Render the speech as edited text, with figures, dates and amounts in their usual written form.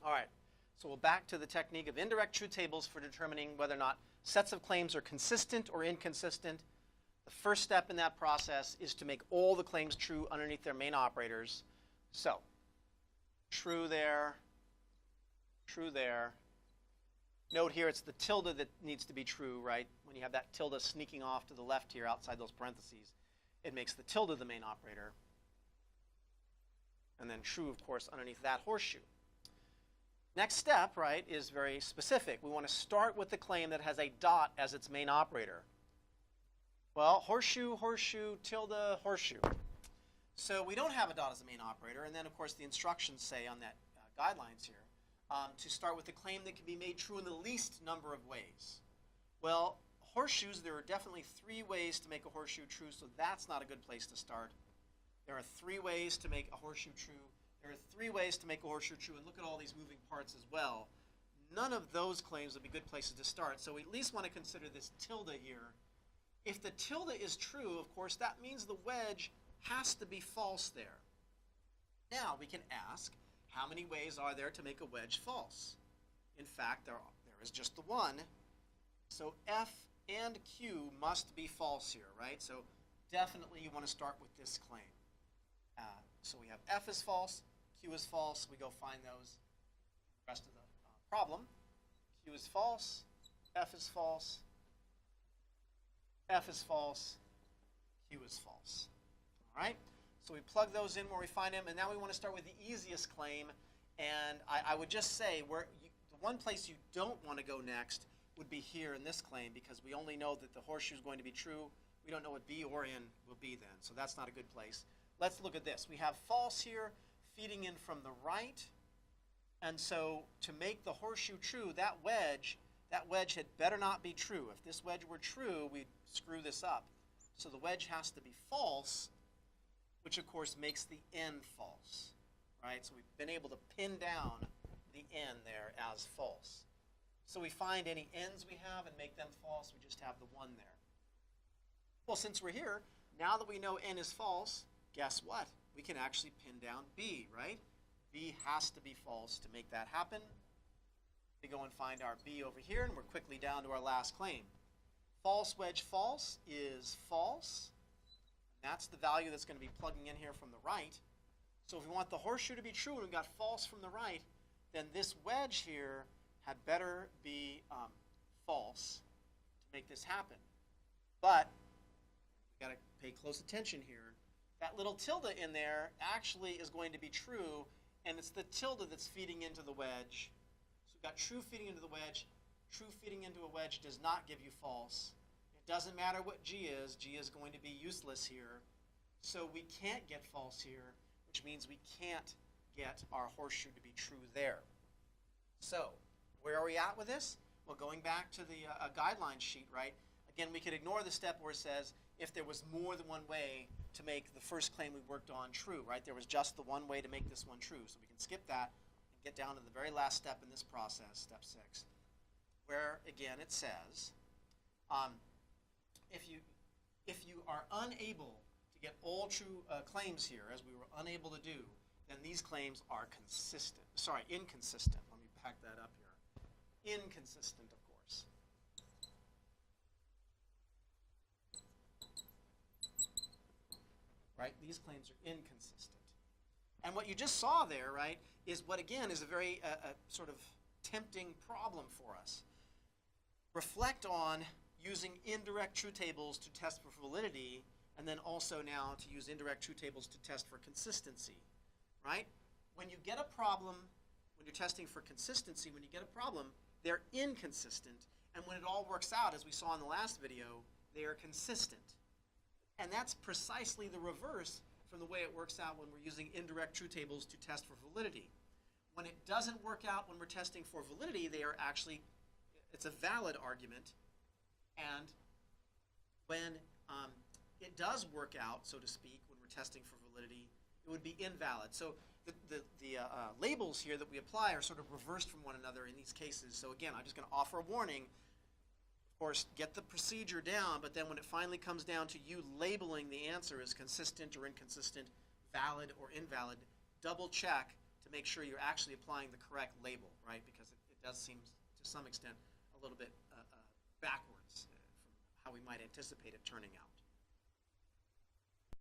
All right, so we're back to the technique of indirect truth tables for determining whether or not sets of claims are consistent or inconsistent. The first step in that process is to make all the claims true underneath their main operators. So, true there, true there. Note here it's the tilde that needs to be true, right? When you have that tilde sneaking off to the left here outside those parentheses, it makes the tilde the main operator. And then true, of course, underneath that horseshoe. Next step, right, is very specific. We want to start with the claim that has a dot as its main operator. Well, horseshoe, horseshoe, tilde, horseshoe. So we don't have a dot as the main operator, and then, of course, the instructions say on that guidelines here to start with a claim that can be made true in the least number of ways. Well, horseshoes, there are definitely 3 ways to make a horseshoe true, so that's not a good place to start. There are 3 ways to make a horseshoe true. There are 3 ways to make a horseshoe true, and look at all these moving parts as well. None of those claims would be good places to start, so we at least want to consider this tilde here. If the tilde is true, of course, that means the wedge has to be false there. Now, we can ask, how many ways are there to make a wedge false? In fact, there is just the one. So F and Q must be false here, right? So definitely you want to start with this claim. So we have F is false, Q is false. We go find those in the rest of the problem. Q is false, F is false, F is false, Q is false. All right? So we plug those in where we find them, and now we want to start with the easiest claim. And I would just say the one place you don't want to go next would be here in this claim, because we only know that the horseshoe is going to be true. We don't know what B or N will be then, so that's not a good place. Let's look at this. We have false here feeding in from the right. And so to make the horseshoe true, that wedge had better not be true. If this wedge were true, we'd screw this up. So the wedge has to be false, which of course makes the N false, right? So we've been able to pin down the N there as false. So we find any N's we have and make them false. We just have the 1 there. Well, since we're here, now that we know N is false, guess what? We can actually pin down B, right? B has to be false to make that happen. We go and find our B over here, and we're quickly down to our last claim. False wedge false is false. That's the value that's going to be plugging in here from the right. So if we want the horseshoe to be true and we've got false from the right, then this wedge here had better be false to make this happen. But we've got to pay close attention here. That little tilde in there actually is going to be true, and it's the tilde that's feeding into the wedge. So we've got true feeding into the wedge. True feeding into a wedge does not give you false. It doesn't matter what G is. G is going to be useless here. So we can't get false here, which means we can't get our horseshoe to be true there. So where are we at with this? Well, going back to the guideline sheet, right? Again, we could ignore the step where it says if there was more than one way to make the first claim we worked on true, right? There was just the one way to make this one true. So we can skip that and get down to the very last step in this process, step 6, where, again, it says, if you are unable to get all true claims here, as we were unable to do, then these claims are inconsistent. Let me back that up here. Inconsistent, of course. Right? These claims are inconsistent. And what you just saw there, right, is what, again, is a very sort of tempting problem for us. Reflect on using indirect truth tables to test for validity, and then also now to use indirect truth tables to test for consistency, right? When you get a problem, when you're testing for consistency, when you get a problem, they're inconsistent. And when it all works out, as we saw in the last video, they are consistent. And that's precisely the reverse from the way it works out when we're using indirect truth tables to test for validity. When it doesn't work out when we're testing for validity, they are actually, it's a valid argument. And when it does work out, so to speak, when we're testing for validity, it would be invalid. So the labels here that we apply are sort of reversed from one another in these cases. So again, I'm just going to offer a warning. Of course, get the procedure down, but then when it finally comes down to you labeling the answer as consistent or inconsistent, valid or invalid, double check to make sure you're actually applying the correct label, right? Because it does seem, to some extent, a little bit backwards from how we might anticipate it turning out.